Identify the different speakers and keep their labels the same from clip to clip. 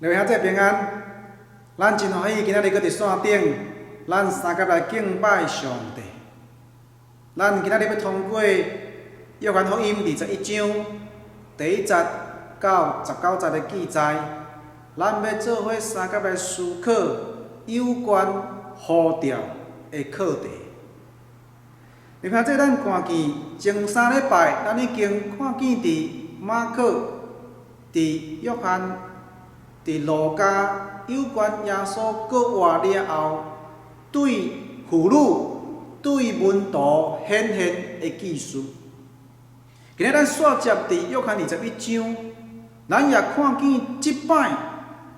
Speaker 1: 各位兄弟平安，咱真欢喜今仔日搁伫线顶，咱三甲来敬拜上帝。咱今仔日要通过《约翰福音》21章第1节到19节的记载，咱要做伙三甲来思考有关呼召的课题。你看，这咱看见前3礼拜，咱已经看见伫马可、伫约翰、伫路加有关耶稣过活了后，对妇女、对门徒显现的记事。今日咱续接伫约翰21章，咱也看见即摆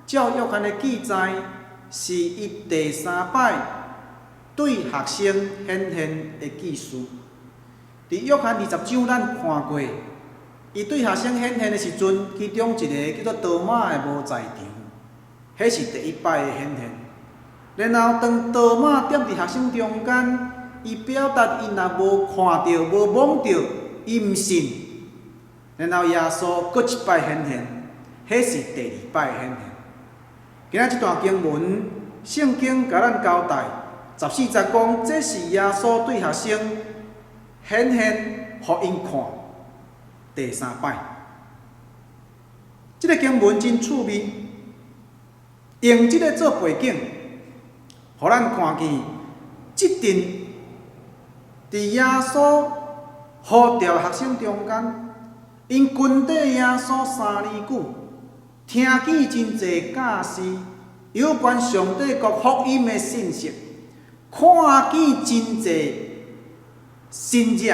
Speaker 1: 照约翰的记载，是伊第3摆对学生显现的记事。伫约翰20章咱看过，伊对学生显现的时阵，其中一个叫做多马的无在场，迄是第1摆的显现。然后当多马踮伫学生中间，伊表达伊若无看到、无摸到，伊毋信。然后耶稣搁一摆显现，迄是第2摆的显现。今仔即段经文，圣经甲咱交代14节讲，这是耶稣对学生显现，互因看第3摆。即个经文真趣味，用即个做背景，互咱看见即阵伫耶稣呼召学生中间，因跟缀耶稣3年久，听见真侪教示有关上帝国福音的信息，看见真侪神迹，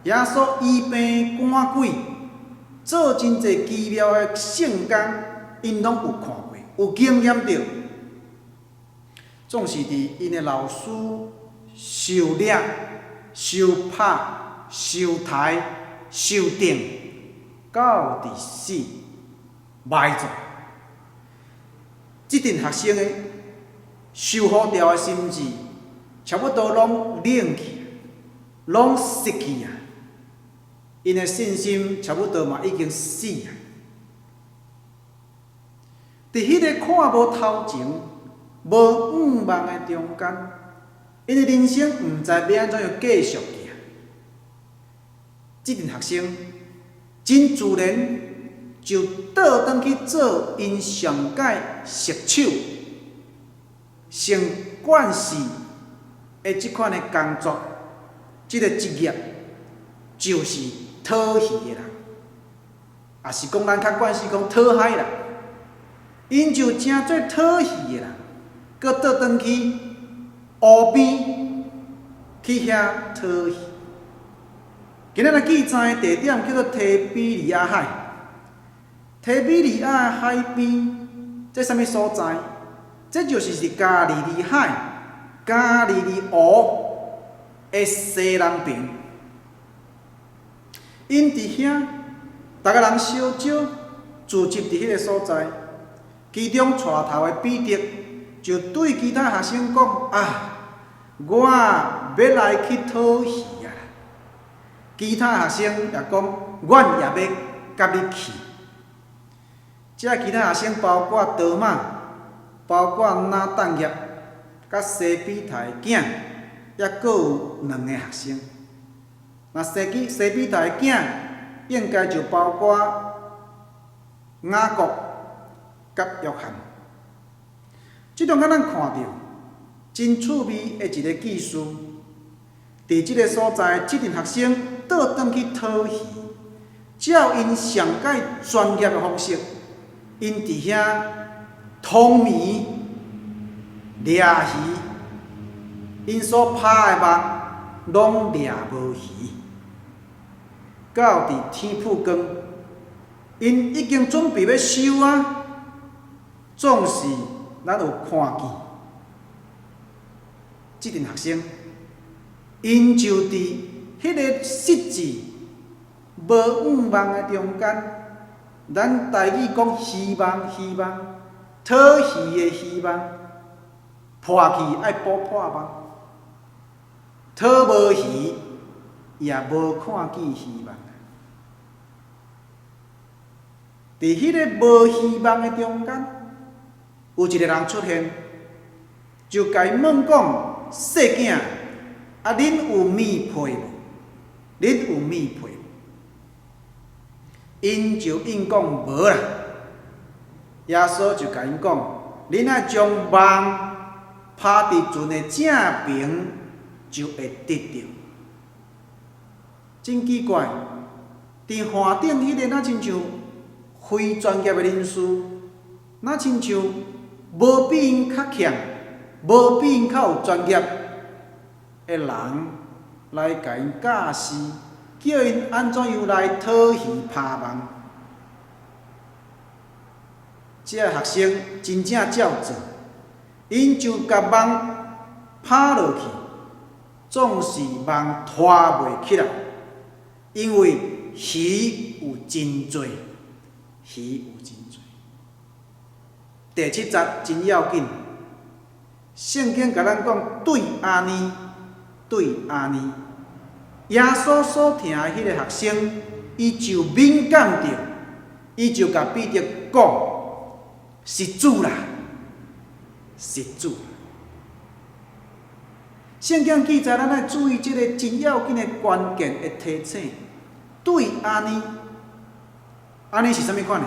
Speaker 1: 耶稣医病赶鬼，做真侪奇妙的圣工，因拢有看过，有经验到。总是伫因的老师受掠、受拍、受抬、受定，到伫死埋葬。即阵学生的受呼召的心志，差不多拢冷去，拢失去啊！因的信心差不多嘛已经死啊！伫迄个看无头前、无望的中间，因的人生毋知要安怎样继续行。即阵学生真自然就倒转去做因上届熟手、成惯势的即款的工作，即个职业就是讨戏的人，也是讲咱较惯势讲讨海人。因就真做讨戏的人，搁倒转去湖边去遐讨戏。今仔日记载的地点叫做提比利亚海。提比利亚的海边，这什么所在？这就是加利利海、加利利湖的西南边。因伫遐，逐个人烧酒，聚集伫迄个所在。其中带头的彼得就对其他学生讲：我要来去讨戏啊！其他学生也讲：阮也要甲你去。这其他学生包括多马，包括拿但业，甲西比泰囝，也阁有2个学生。那西比泰囝应该就包括雅各甲约翰。即段咱看到真趣味的一个记事，伫即个所在，即阵学生倒转去讨戏，照因上届专业的方式，因伫遐通迷、掠鱼，因所拍的目拢掠无鱼。到伫天曝光，因已经准备要收啊，总是咱有看见，即阵学生，因就伫迄个失志、无望的中间，咱台语讲希望，讨戏的希望，破去爱补破网，讨无鱼也无看见希望。伫迄个无希望的中间，有一个人出现，就甲伊问讲：细囝，啊，恁有米配无？恁有米配无？因就应讲无啦。耶稣就甲因讲：恁爱将网拍伫船的正边，就会得着。真奇怪，伫岸顶迄个，若亲像非专业的人士，若亲像无比因较强，无比因较有专业的人来甲因教示，叫因安怎样来讨鱼拍网。这学生真正照做，因就甲网拍落去，总是网拖袂起来，因为鱼有真多，鱼有真多。第7节真要紧，圣经甲咱讲对安尼，对安尼。耶稣所听的迄个学生，伊就敏感着，伊就甲彼得讲。是主啦，是主。圣经记载，咱爱注意这个真要紧的关键的提醒。对安尼，安尼是啥物款的？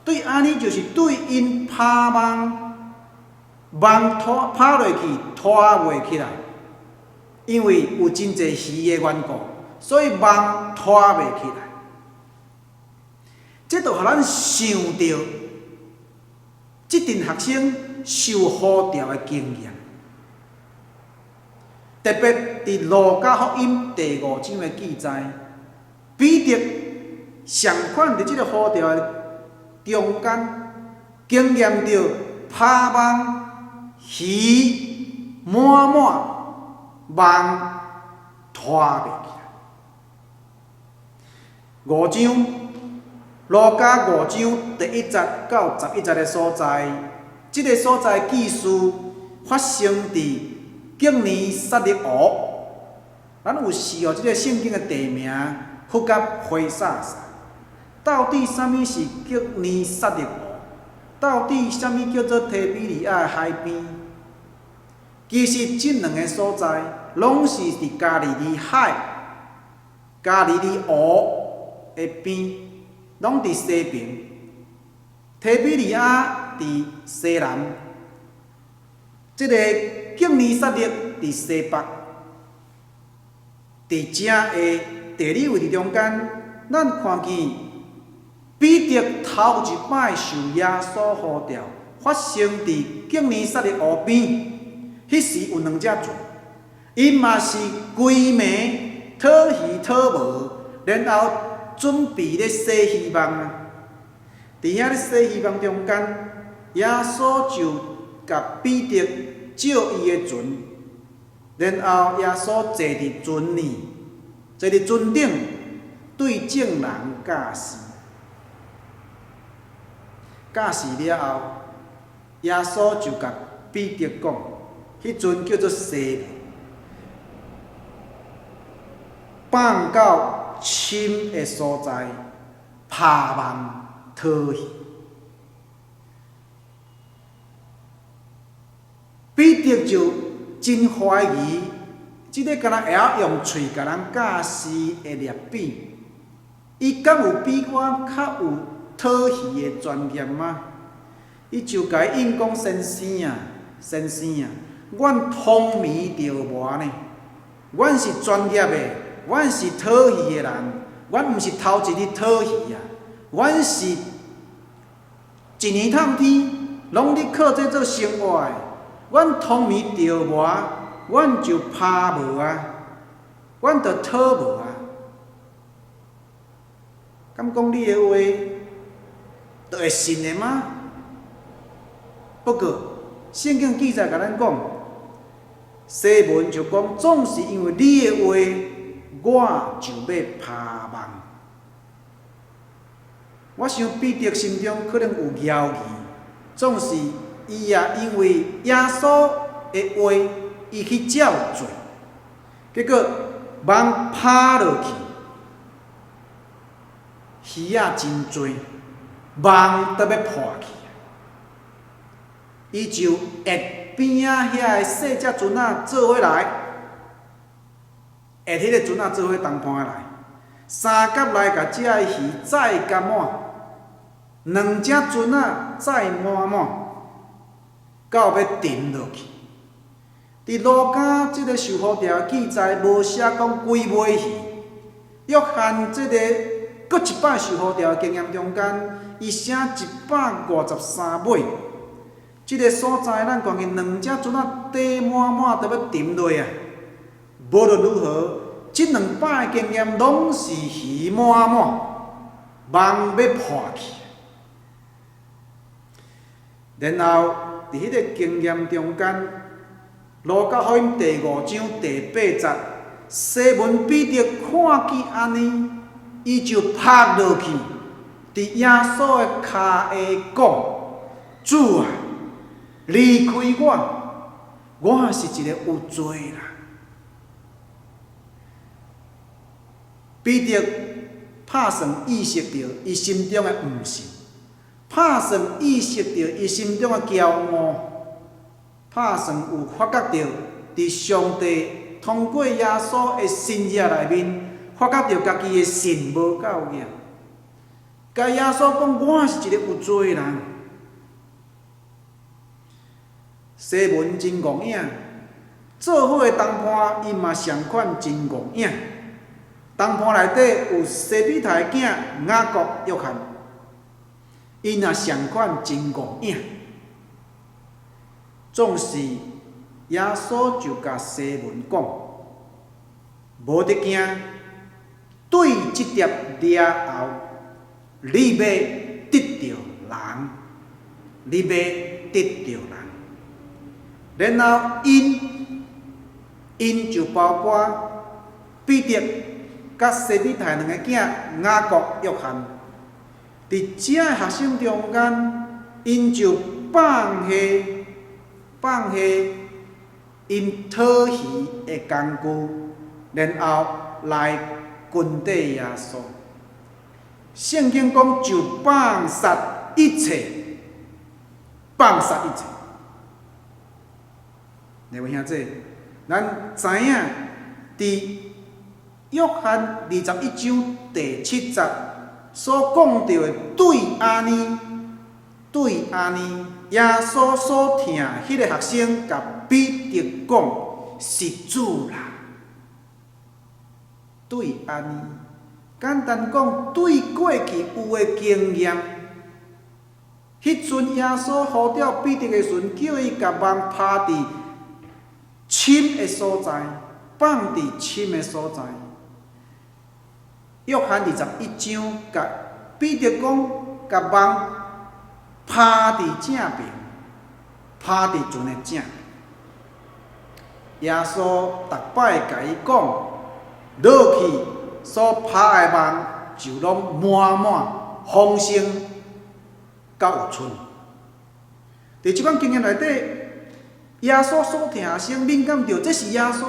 Speaker 1: 对安尼就是对因拍网，网拖拍落去拖袂起来，因为有真侪鱼的缘故，所以网拖袂起来。这就互咱想到。即阵学生受呼召的经验，特别伫路加福音第5章的记载，彼得上款伫即个呼召的中间，经验着拍网鱼满网拖袂起来。5章。路加5章第1节到11节的所在，这个所在记事发生伫今年撒勒湖。咱有试这个圣经的地名复甲回撒撒。到底啥物是今年撒勒湖？到底啥物叫做提比利亚的海边？其实这两个所在拢是伫加利利海、加利利湖的边。拢伫西边，提比利亚伫西南，即个敬尼撒勒伫西北，伫正的地理位置中间，咱看见彼得头一摆受耶稣呼召，发生伫敬尼撒勒湖边，迄时有2只船，因嘛是规暝讨鱼讨无，然后。准备咧洗鱼网啊！伫遐咧洗鱼网中间，耶稣就甲彼得借伊的船，然后耶稣坐伫船里，坐伫船顶，对众人教示。教示了后，耶稣就甲彼得讲，迄船叫做西门，放到。深的所在，拍网讨鱼。彼得就真怀疑，即个敢若会晓用喙甲人教示的劣比，伊敢有比我较有讨鱼的专业吗？伊就甲伊应讲：先生啊，先生啊，阮通迷着无呢，阮是专业的。阮是讨鱼的人，阮毋是头一日讨鱼啊！阮是一年透天，拢咧靠这做生活的。阮通迷钓无，阮就拍无啊，阮就讨无啊。敢讲你的话，就会信的吗？不过，圣经记载甲咱讲，西门就讲，总是因为你的话。我就要拍网。我想彼得心中可能有犹豫，总是伊也因为耶稣的话，伊去照做，结果网拍落去，鱼仔真多，梦都要破去。伊就会边仔遐个细只船仔做伙来，会迄个船仔做伙东盘来，三甲来甲遮个鱼载甲满，两只船仔载满满，到要沉落去。伫路加即个受福条记载无写讲几尾鱼，约翰即个搁一摆受福条经验中间，伊写153尾。即个所在，咱看见两只船仔底满满都要沉落啊！无论如何，即两摆的经验拢是鱼满满，梦要破去。然后伫迄个经验中间，路加福音第5章第8节，西门彼得看见安尼，伊就趴落去，伫耶稣的骹下讲：“主啊！”离开我是一个有罪人。彼得拍算意识到伊心中的毋信，拍算意识到伊心中的骄傲，拍算有发觉到伫上帝通过耶稣的新约内面，发觉到家己的信无够硬。甲耶稣讲：“我是一个有罪人。”西门真戆影，做伙的同伴伊嘛相款真戆影。同伴内底有西比太的囝雅各、约翰，伊若相款真戆影。总是耶稣就甲西门讲：“无得惊，对即碟了后，你要得着人，你要得着人。”然后因就包括彼得甲西比太两个囝雅各、约翰，伫遮个学生中间，因就放下因讨鱼的工具，然后来跟缀耶稣。圣经讲就放杀一切，放杀一切。两位兄弟，咱知影，伫约翰21章第7节所讲到的对安尼，耶稣所听迄个学生甲彼得讲是主啦。对安尼，简单讲，对过去有的经验。迄阵耶稣呼召彼得的时阵，叫伊甲网拍伫深的所在，放伫深的所在。约翰21章甲彼得讲，甲网拍伫正边，拍伫船的正边。耶稣逐摆甲伊讲，落去所拍的网就拢满满丰盛，甲有剩。伫即款经验内底。耶稣所听声敏感到，这是耶稣，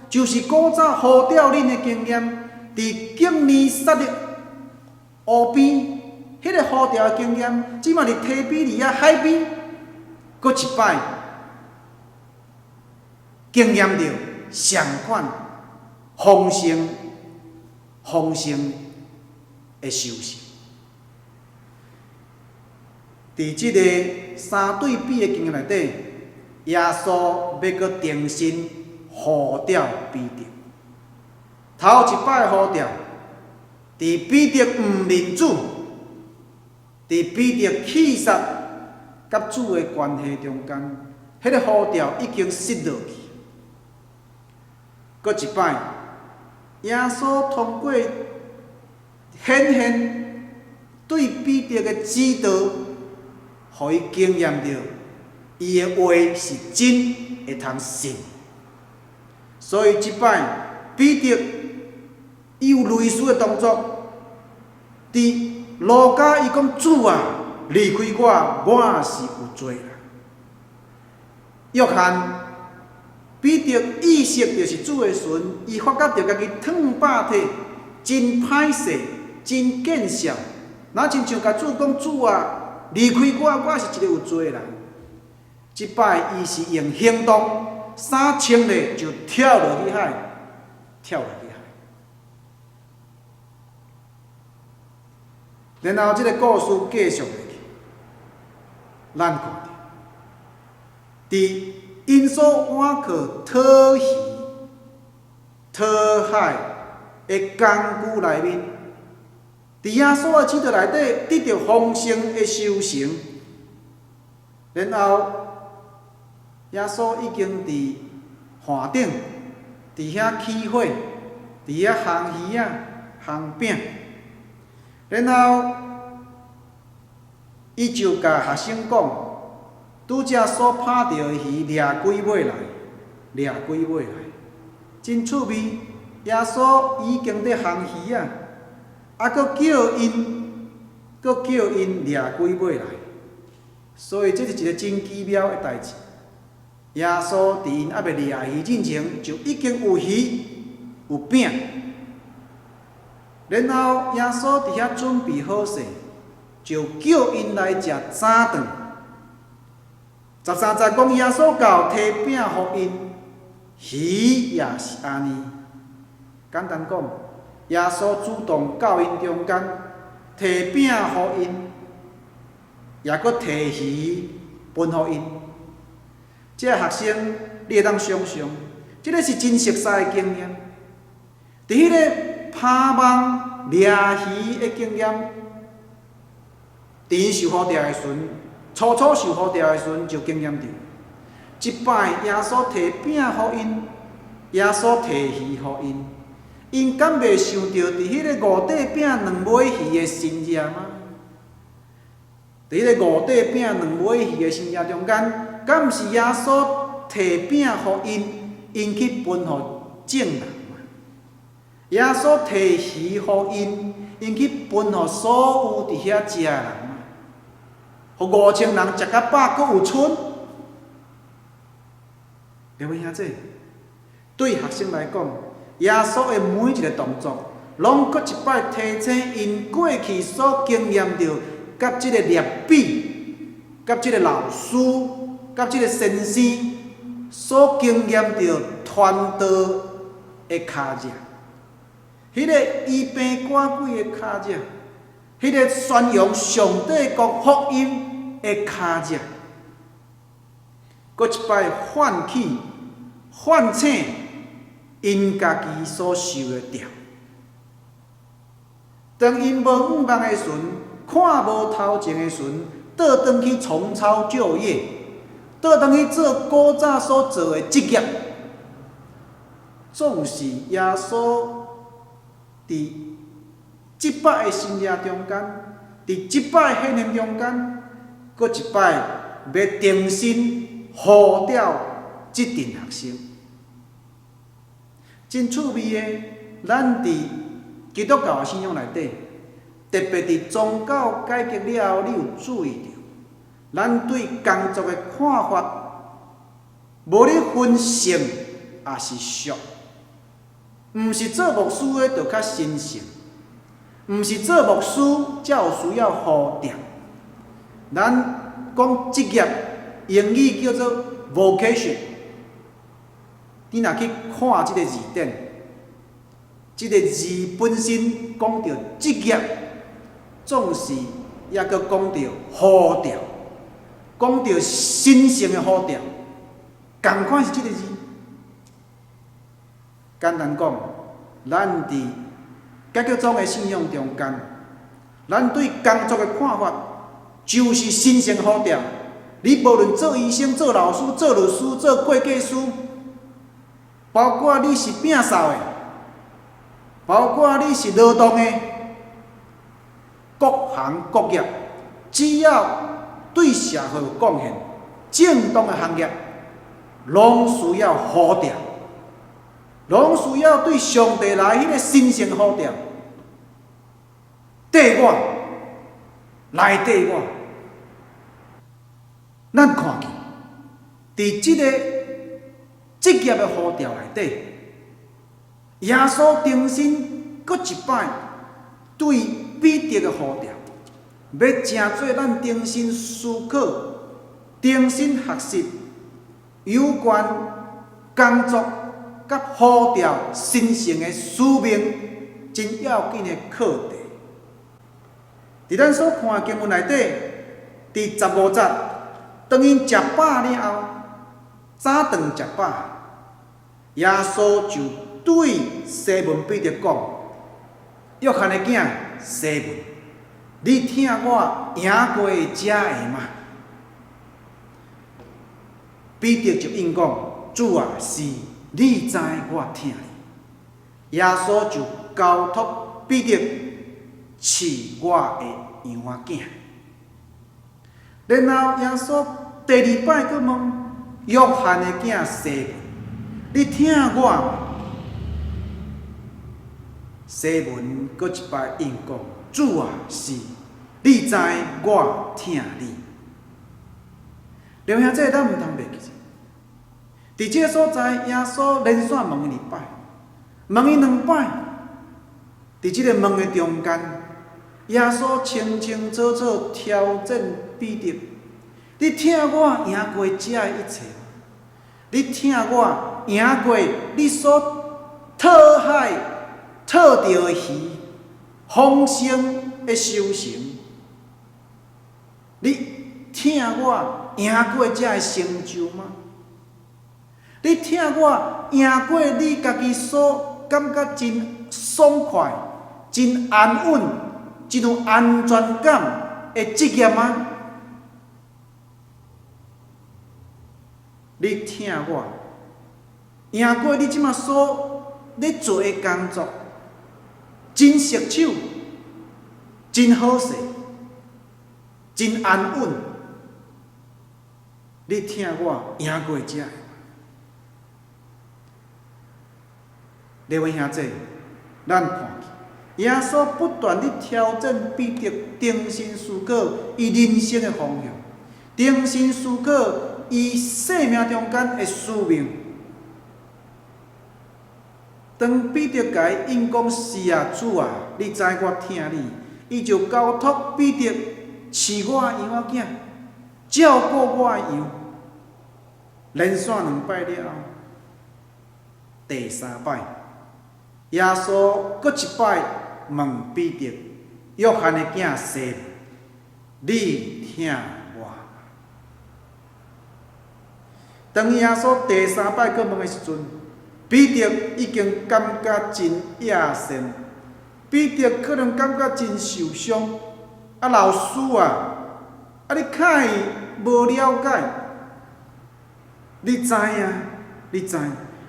Speaker 1: 就是古早呼召恁的经验，伫敬尼撒勒湖边，迄个呼召的经验，即马伫提比利亚海边，搁一摆经验到上款丰盛的收成。伫即个三对比的经验内底。耶稣要搁重新呼召彼得，头一摆呼召，伫彼得毋认主，伫彼得气煞甲主的关系中间，迄个呼召已经失落去。搁一摆，耶稣通过显现对彼得的指导，互伊经验到。伊的话是真，会通信，所以即摆彼得伊有类似的动作。伫路加伊讲：“主啊，离开我是有罪啦。”约翰彼得意识到是主的时阵，伊发觉到家己烫百体，真歹势，真见笑，若亲像甲主讲，主啊，离开我是一个有罪的人。即摆伊是用行动，衫穿咧就跳落去海，跳落去海。然后即个故事继续落去，咱看着，伫因所倚靠讨鱼、讨海的工具内面，伫耶稣的指头内底得到丰盛的收成。然后耶稣已经伫岸顶，伫遐起火，伫遐烘鱼仔、烘饼。然后伊就甲学生讲，拄则所拍到的鱼掠几尾来，掠几尾来，真趣味。耶稣已经伫烘鱼啊，佫叫因掠几尾来，所以这是一个真奇妙的代志。耶稣伫因还未掠鱼之前，就已经有鱼有饼。然后耶稣伫遐准备好势，就叫因来食早顿。13节讲耶稣到摕饼互因，鱼也是安尼。简单讲，耶稣主动到因中间，摕饼互因，也佫摕鱼分互因。这学生你会当想象，这个是真熟悉的经验。伫迄个拍网掠鱼的经验，伫因受呼召的时阵，初受呼召的时阵就经验到。即摆耶稣摕饼互因，耶稣摕鱼互因，因敢袂想到伫迄个五块饼两尾鱼的新热吗？伫迄个五块饼两尾鱼的新热中间，敢毋是耶稣摕饼互因，因去分互众人嘛？耶稣摕鱼互因，因去分互所有伫遐食的人嘛？互5000人食到饱，佫有剩。各位兄弟，对学生来讲，耶稣的每一个动作，拢搁一摆提醒因过去所经验到，甲即个列比，甲即个老师，甲即个先生所经验到传道的脚迹，迄个医病赶鬼的脚迹，迄个宣扬上帝国福音的脚迹，搁一摆唤醒因家己所受的条。当因无五望的时阵，看无头前的时阵，倒转去重操旧业，倒转去做古早所做的职业，总是耶稣伫即摆的新约中间，伫即摆的显现中间，搁一摆要重新呼召即群学生。真趣味的，咱伫基督教的信仰内底，特别伫宗教改革了后，你有注意到，咱对工作的看法，无咧分圣也是俗，毋是做牧师的就较神圣，毋是做牧师才有需要呼召。咱讲职业，英语叫做 vocation。你若去看即个字典，即个字本身讲到职业，总是也佫讲到呼召，讲到神圣的呼召，同款是即个字。简单讲，咱伫解决中的信仰中间，咱对工作的看法，就是神圣呼召。你无论做医生、做老师、做律师、做会计师，包括你是摒扫的，包括你是劳动的，各行各业，只要对社会有贡献、正当的行业，拢需要呼召，拢需要对上帝来迄个神圣呼召。缀我，来缀我，咱看见，伫即个职业的呼召内底，耶稣重新搁一摆对彼得的呼召，要真做咱重新思考、重新学习有关工作甲呼召神圣的使命真要紧的课题。伫咱所看的经文内底，伫15节，当因食饱了后，早顿食饱，耶稣就对西门彼得讲：“约翰的囝西门，你听我赢过遮个吗？”彼得就应讲：“主啊，是，你知我听你。”耶稣就交托彼得饲我的羊仔囝。然后耶稣第2摆佫问约翰的囝西门：“你听我吗？”西门佫一摆应讲：“主啊，是，你知我听你。”两兄弟，咱毋通袂记。伫即个所在，耶稣连续问伊2摆，问伊2摆。伫即个问的中间，耶稣清清楚楚挑战彼得：“你听我赢过遮的一切吗？你听我赢过你所讨海讨到的鱼，丰盛的收成？你听我赢过遮的成就吗？你听我赢过你家己所感觉真爽快、真安稳、真有安全感的职业吗？你听我赢过你即马所咧做的工作，真熟手、真好势、真安稳。你听我赢过遮个。各位兄弟，咱看去，耶稣不断地挑战彼得重新思考伊人生的方向，重新思考伊生命中间的使命。当彼得甲伊应讲：“是啊，主啊，你知我听你。”伊就交托彼得饲我的羊仔囝，照顾我的羊。连续2摆了后，第3摆，耶稣佫1摆问彼得：“约翰的囝西门，你听我？”当耶稣第3摆佫问的时阵，彼得已经感觉真野心，彼得可能感觉真受伤。啊，老师啊，你较伊无了解，你知影？你知？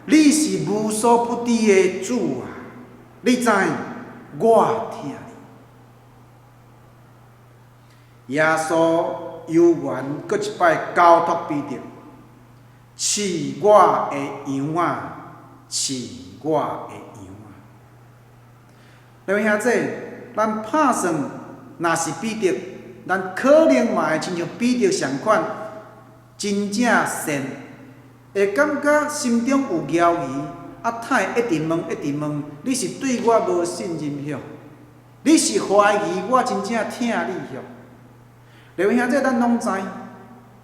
Speaker 1: 你是无所不知的主啊！你知？我听你。耶稣犹原佫1摆交托彼得，饲我的羊仔，饲我的羊仔。两位兄弟，咱拍算，若是彼得，咱可能嘛会亲像彼得同款，真正善，会感觉心中有犹豫，啊，太一直问，你是对我无信任许？你是怀疑我真正听你许？两位兄弟，咱拢知，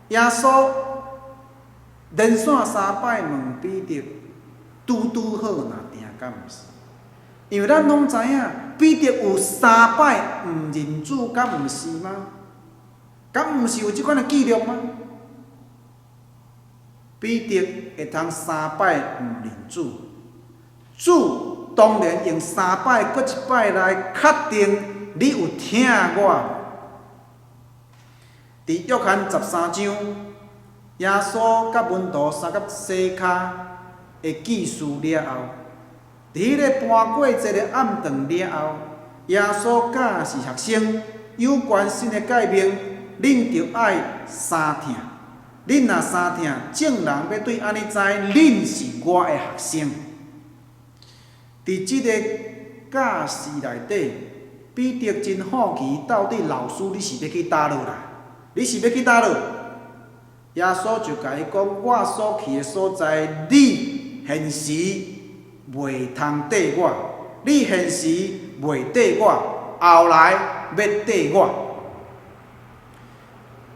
Speaker 1: 耶稣连续3摆问彼得，拄好若定，敢毋是？因为咱拢知影，彼得有3摆毋认主，敢毋是吗？敢毋是有即款的记录吗？彼得会通3摆毋认主，主当然用3摆搁1摆来确定你有听我。伫约翰13章，耶稣甲门徒相甲洗骹的记事了后，伫迄个搬过节的暗顿了后，耶稣教是学生有关新的诫命，恁着爱相听。恁若相听，众人要对安尼知，恁是我的学生。伫即个教示内底，彼得真好奇，到底老师你是要去叨落啦？你是要去叨落？耶稣就甲伊讲：“我所去的所在，你现时袂通缀我，你现时袂缀我，后来要缀我。”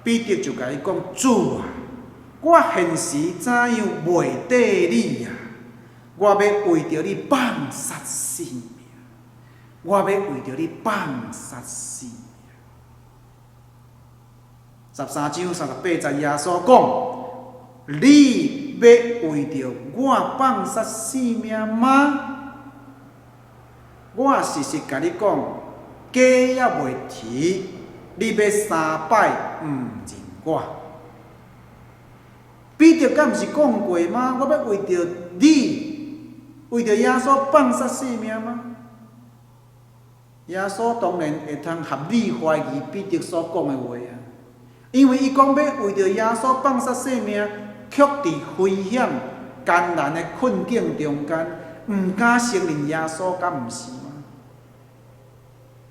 Speaker 1: 彼得就甲伊讲：主啊，我现时怎样袂缀你啊？我要为着你放杀性命，我要为着你放杀性命。13章38节，耶稣讲：你要为着我放杀性命吗？我实实甲你讲，假也袂提，你要3摆毋认我。彼得敢毋是讲过吗？我要为着你，为着耶稣放杀性命吗？耶稣当然会通合理怀疑彼得所讲的话啊，因为伊讲要为着耶稣放杀性命，却伫危险、艰难的困境中间，毋敢承认耶稣，敢毋是吗？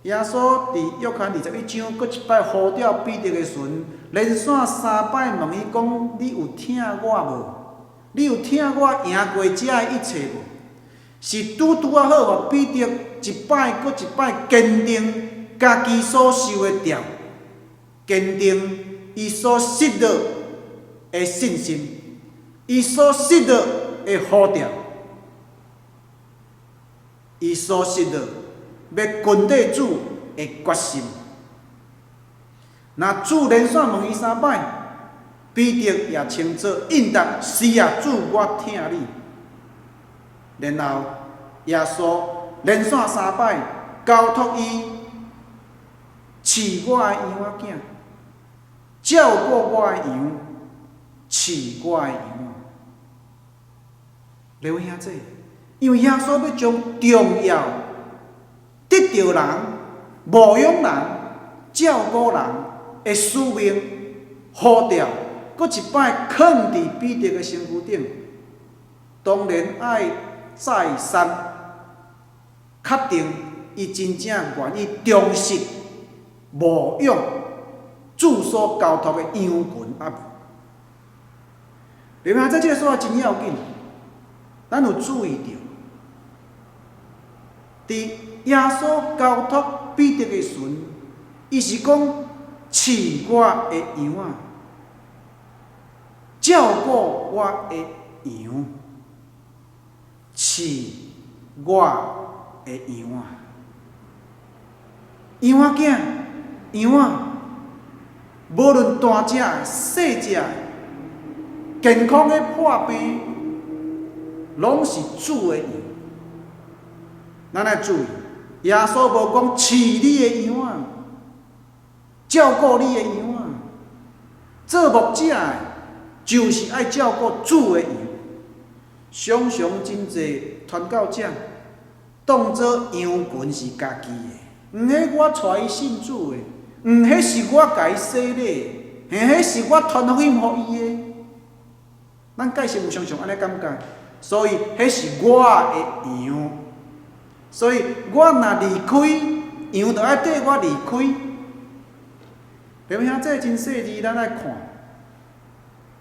Speaker 1: 耶稣伫约翰21章，搁一摆呼召彼得的时阵，连续3摆问伊讲：你有听我无？你有听我赢过遮的一切无？是拄啊好，互彼得一摆搁一摆坚定家己所受的条，坚定伊所失落的信心，伊所失落的呼召，伊所失落要跟底主的决心。若主连续问伊3摆，彼得也清楚应答：是啊，主，我听你。然后耶稣连续3摆交托伊，饲我的羊仔囝，照顾我的羊，饲我的羊仔。各位兄弟，因为耶稣要将重要得着人、牧养人、照顾人的使命呼召，搁一摆放伫彼得的身躯顶，当然爱再三确定伊真正愿意忠实牧养主所交托的羊群啊！你看，这个说真要紧，咱有注意到，伫耶稣交托彼得的时阵，伊是讲饲我的羊仔，照顾我的羊，饲我的羊仔，羊仔囝、羊仔，无论大只的、细只的，健康的、破病，拢是主的羊。咱来注意，耶稣无讲饲你的羊仔，照顾你的羊仔，做牧者的就是爱照顾主的羊。常常真侪传教者当作羊群是家己的，迄我带伊信主的，迄是我甲伊洗礼的，迄是我传福音互伊的。咱解释有常常安尼感觉，所以迄是我的羊。所以我若离开，羊就爱缀我离开。弟兄姊妹，真细致，咱来看，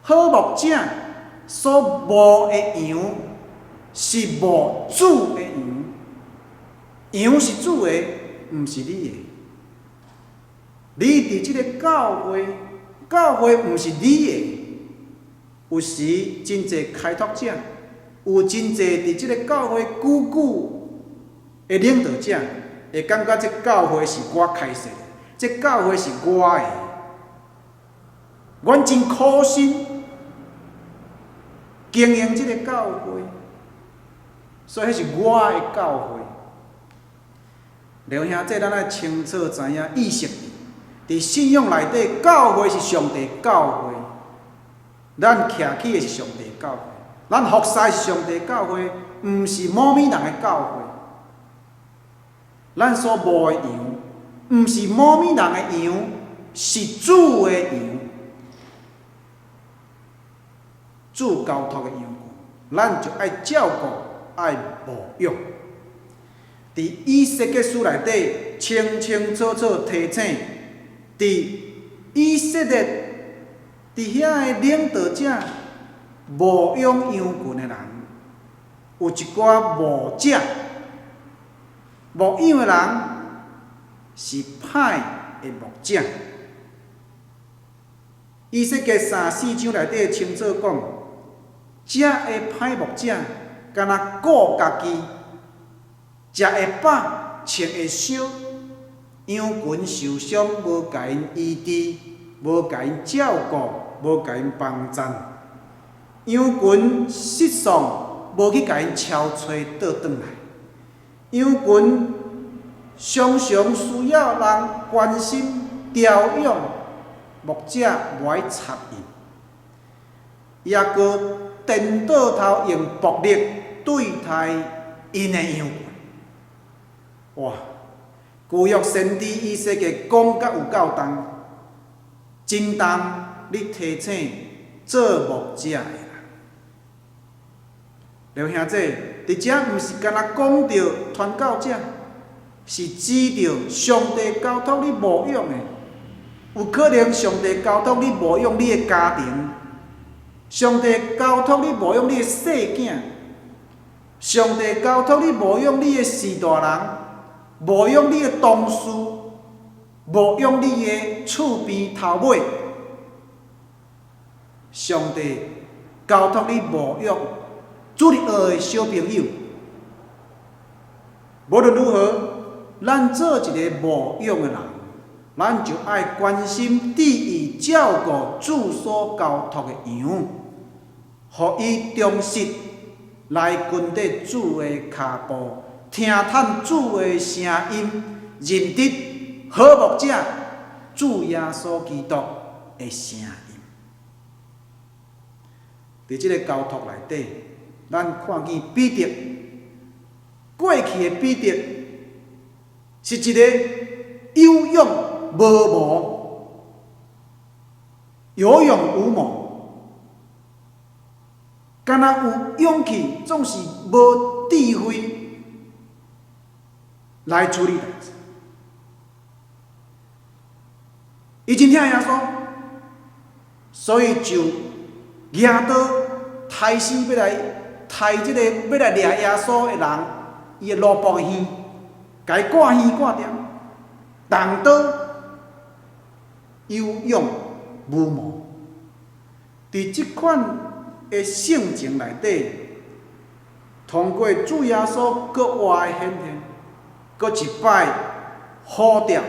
Speaker 1: 好牧者所牧的羊是牧主的羊，羊是主的，毋是你的。你伫即个教会，教会毋是你的。有时真侪开拓者，有真侪伫即个教会久久的领导者，会感觉这教会是我开设的，这教会是我的，阮真苦心经营这个教会，所以迄是我的教会。弟兄姊，咱爱清楚知影意识，伫信仰内底，教会是上帝教会，咱徛起的是上帝教会，咱服侍是上帝教会，毋是某米人的教会。咱所牧的羊，毋是某米人的羊，是主的羊，主交托的羊群，咱就爱照顾、爱牧养。伫以西结书内底清清楚楚提醒，伫以色列伫遐的领导者牧养羊群的人，有一寡牧者。牧养的人是歹的牧者，以色列3、4章内底清楚讲，遮的歹牧者，敢若顾家己，食会饱，穿会烧，羊群受伤，无甲因医治，无甲因照顾，无甲因帮赞，羊群失丧，无去甲因敲揣倒转来，羊群常常需要人关心调养，牧者无爱插伊，也搁颠倒头用暴力对待因的羊群。哇！旧约先知以色列讲甲有够重，真重你提醒做牧者的人。刘兄弟，伫遮毋是干那讲着传教者，是指着上帝交托你牧养的。有可能上帝交托你牧养你的家庭，上帝交托你牧养你的细囝，上帝交托你牧养你的士大人，牧养你的同事，牧养你的厝边头尾。上帝交托你牧养主日学的小朋友。无论如何，咱做一个牧养的人，咱就爱关心、注意、照顾主所交托的羊，互伊忠实来跟伫主的脚步，听探主的声音，认得好牧者主耶稣基督的声音。伫即个交托内底，咱看见彼得，过去的彼得是一个有勇无谋、有勇无谋，敢若有勇气，总是无智慧来处理代志。伊真疼耶稣，所以就举刀刣死要来刣即个要来掠耶稣的人，伊的路旁耳，甲伊挂耳挂掉，动刀有勇无谋。伫即款的性情内底，通过主耶稣搁活的显现，搁一摆呼召，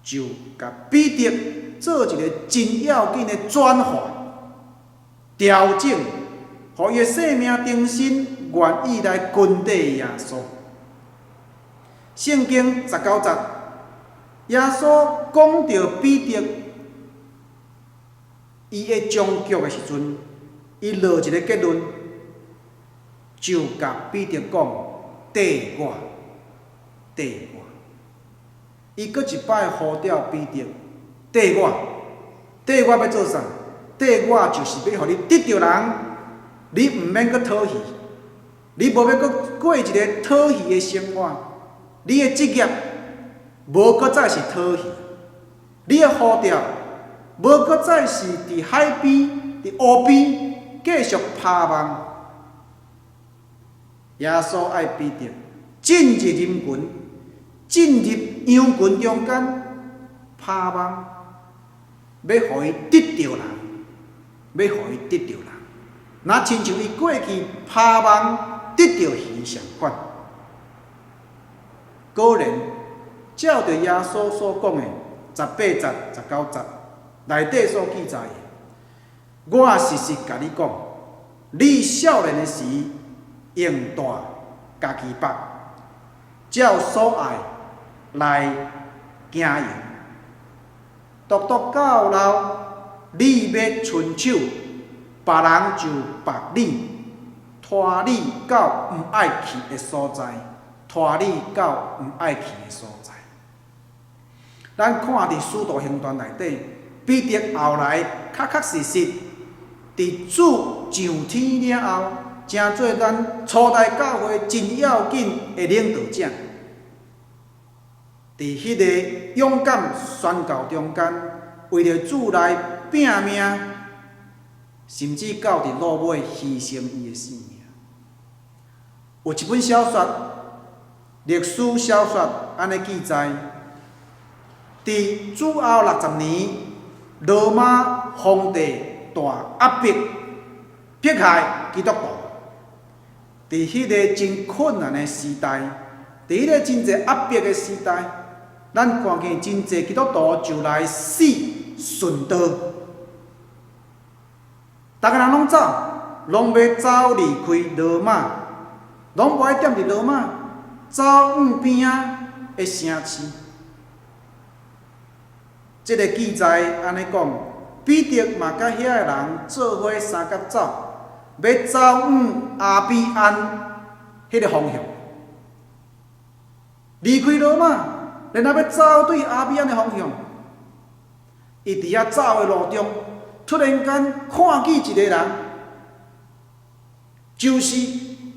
Speaker 1: 就甲彼得做一个真要紧的转化、调整，互伊的生命重新愿意来跟缀耶稣。圣经19节，耶稣讲到彼得，伊会终局的时阵，伊落一个结论，就甲彼得讲：缀我，缀我。伊搁一摆呼召彼得：缀我，缀我要做啥？缀我就是要互你得着人，你毋免搁讨戏，你无要搁过一个讨戏的生活。你的职业无搁再是讨戏，你的呼召无搁再是伫海边、伫湖边继续拍梦。耶稣爱彼得进入人群，进入羊群中间拍梦，要互伊得着人，要互伊得着人，若亲像伊过去拍梦得着鱼相款。果然，照着耶稣所讲的18节、19节内底所记载的，我实实甲你讲，你少年的时用大家己腹，照所爱来行用，独独到老，你要伸手，别人就绑你，拖你到毋爱去的所在。拖你到毋爱去的所在。咱看伫《使徒行传》内底，彼得后来确实实，伫主上天了后，成做咱初代教会真要紧的领导者。伫迄个勇敢宣告中间，为着主来拼命，甚至到伫落尾牺牲伊的性命。有一本小说。历史小说安尼记载，伫主后60年，罗马皇帝大压迫迫害基督徒。伫迄个真困难的时代，伫迄个真侪压迫的时代，咱看见真侪基督徒就来死顺道。逐个人拢走，拢要走离开罗马，拢无爱踮伫罗马，走远边仔的城市。这个记载安尼讲，彼得嘛甲遐个人做伙三脚走，要走远阿比安迄个方向，离开罗马，然后要走对阿比安的方向。伊伫遐走的路中，突然间看见一个人，就是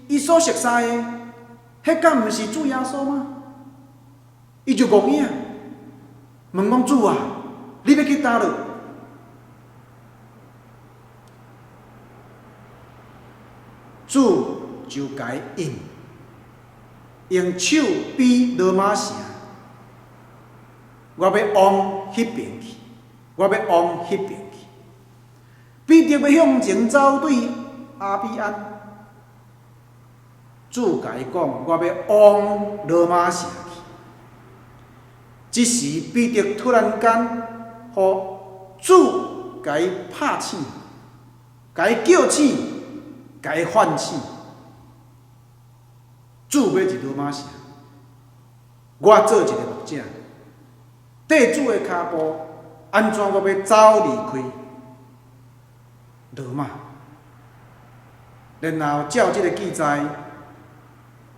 Speaker 1: 伊所熟悉的，迄敢毋是主耶稣吗？伊就误影，问讲主啊，你要去倒落？主就甲伊用手比罗马城，我要往迄边去，我要往迄边去。彼得要向前走对阿比安，主甲伊讲，我要往罗马城去。这时彼得突然间，互主甲伊拍醒，甲伊叫醒。甲伊唤醒，主要入罗马城，我做一个牧者，缀主的骹步，安怎我要走离开罗马？然后照这个记载，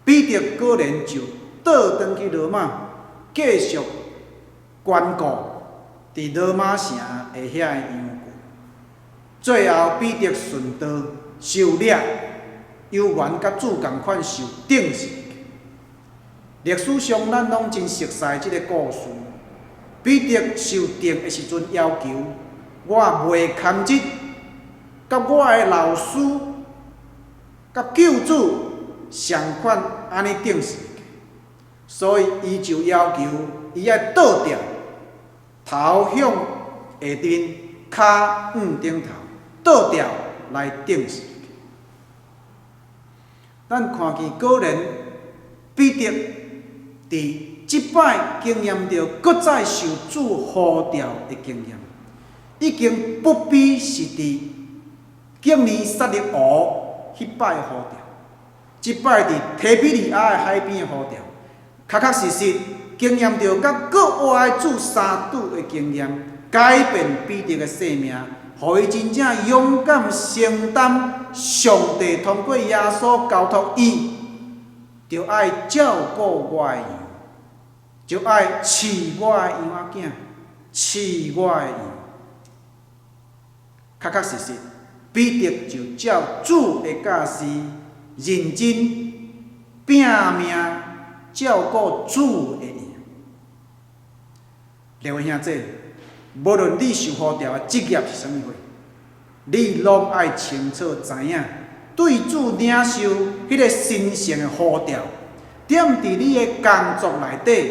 Speaker 1: 彼得果然就倒转去罗马，继续关顾伫罗马城的遐个羊群。最后彼得顺道。受掠，犹原甲主共款受钉死。历史上咱拢真熟悉即个故事。彼得受钉的时阵要求，我袂堪日，甲我的老师、甲救主相款安尼钉死。所以伊就要求伊要倒掉，头向下面，骹顶头，倒掉来钉死。咱看见果然，彼得伫即摆经验到搁再受主呼召的经验，已经不比是伫今年撒利俄迄摆的呼召，即摆伫提比利亚的海边的呼召，确实实经验到甲搁活的主三拄的经验，改变彼得的生命。互伊真正勇敢承担上帝通过耶稣交托伊，就爱照顾我的羊，就爱饲我的羊仔囝，饲我的羊。确实实，彼得就照主的教示，认真拼命照顾主的羊。各位兄弟，无论你受呼召的职业是啥物货，你拢爱清楚知影，对主领受迄个神圣的呼召，踮伫你的工作内底，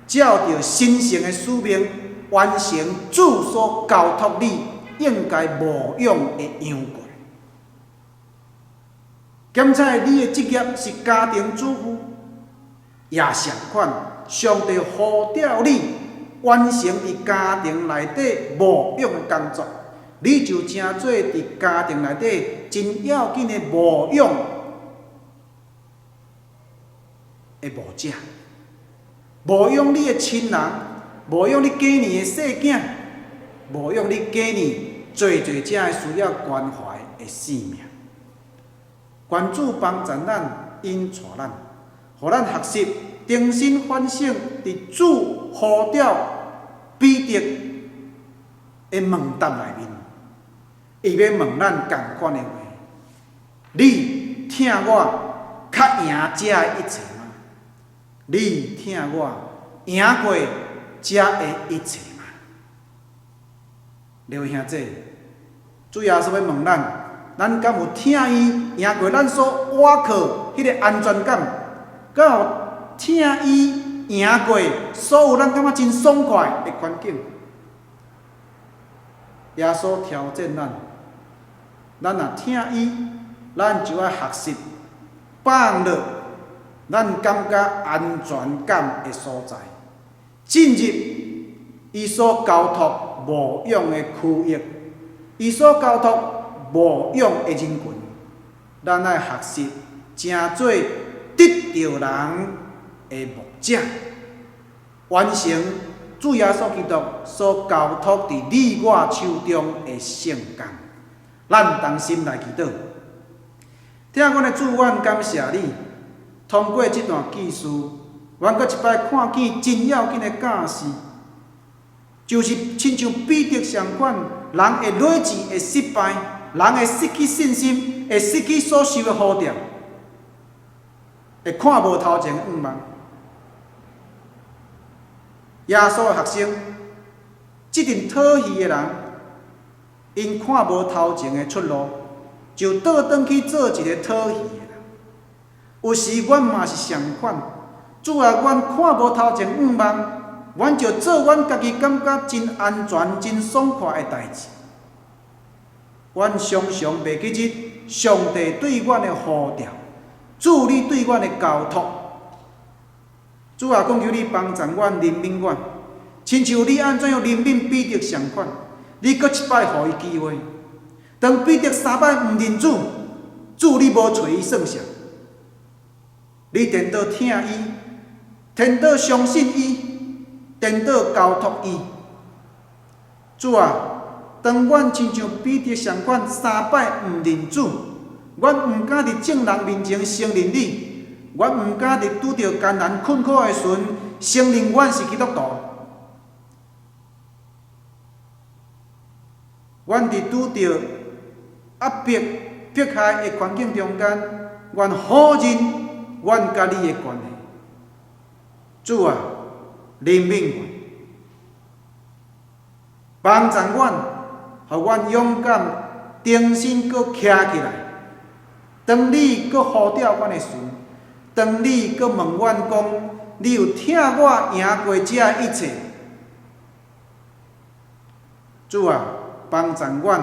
Speaker 1: 照着神圣的使命，完成主所交托你应该牧养的羊群。检查你的职业是家庭主妇，也相款，上帝呼召你。完成伫家庭内底牧养的工作，你就正做伫家庭内底真要紧的牧养的牧者，牧养你的亲人，牧养你家年的细囝，牧养你家年侪侪只需要关怀的生命。愿主帮助咱，引带咱，互咱学习。重新反省伫主呼召彼得的问答内面，伊要问咱同款的话：你听我较赢这一切吗？你听我赢过这的一切吗？各位兄弟，主要是要问咱，咱敢有听伊赢过咱所倚靠迄个安全感？敢有听伊赢过所有咱感觉真爽快的环境，耶稣挑战咱，咱若听伊，咱就要学习放落咱感觉安全感的所在，进入伊所交托无用的区域，伊所交托无用的人群，咱要学习成做得着人的牧者，完成主耶稣基督所交托伫你我手中的圣工。咱同心来祈祷，听阮的主，阮感谢你，通过这段记事，阮搁一摆看见真要紧的教示，就是亲像彼得相款，人会累积会失败，人会失去信心，会失去所受的呼召，会看无头前远望。耶稣的学生，即阵讨戏的人，因看无头前的出路，就倒转去做一个讨戏的人。有时阮嘛是相款，主啊，阮看无头前远望，阮就做阮家己感觉真安全、真爽快的代志。阮常常袂记得上帝对阮的呼召，主你对阮的交托。主啊，讲求你帮助阮、怜悯阮，亲像你安怎样怜悯彼得相款，你搁一摆互伊机会。当彼得3摆毋认主，主你无找伊算啥，你颠倒听伊，颠倒相信伊，颠倒交托伊。主啊，当阮亲像彼得相款3摆毋认主，阮毋敢伫众人面前承认你，阮毋敢伫拄着艰难困苦的时阵承认阮是基督徒。阮伫拄着压迫迫害的环境中间，阮否认阮甲你的关系。主啊，怜悯阮，帮助阮，互阮勇敢、重新搁徛起来。当你搁呼召阮的时，当你搁问阮讲，你有听我赢过这一切？主啊，帮助阮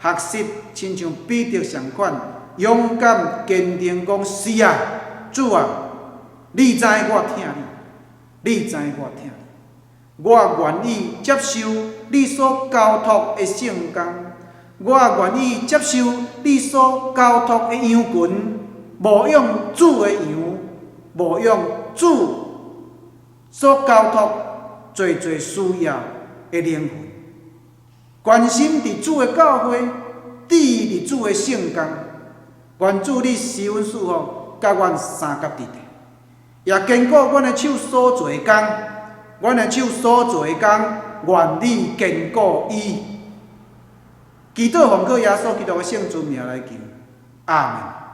Speaker 1: 学习，亲像彼得相款，勇敢坚定讲是啊，主啊，你知我听你，你知我听你，我愿意接受你所交托的圣工，我愿意接受你所交托的羊群，无用主的羊，无用主所交托最最需要的灵魂。关心伫主的教会，伫伫主的圣工，愿主你施恩赐福，甲阮三甲伫地，也坚固阮的手所做的工，阮的手所做的工，愿你坚固伊。祈祷奉靠耶稣基督的圣尊名来求，阿门。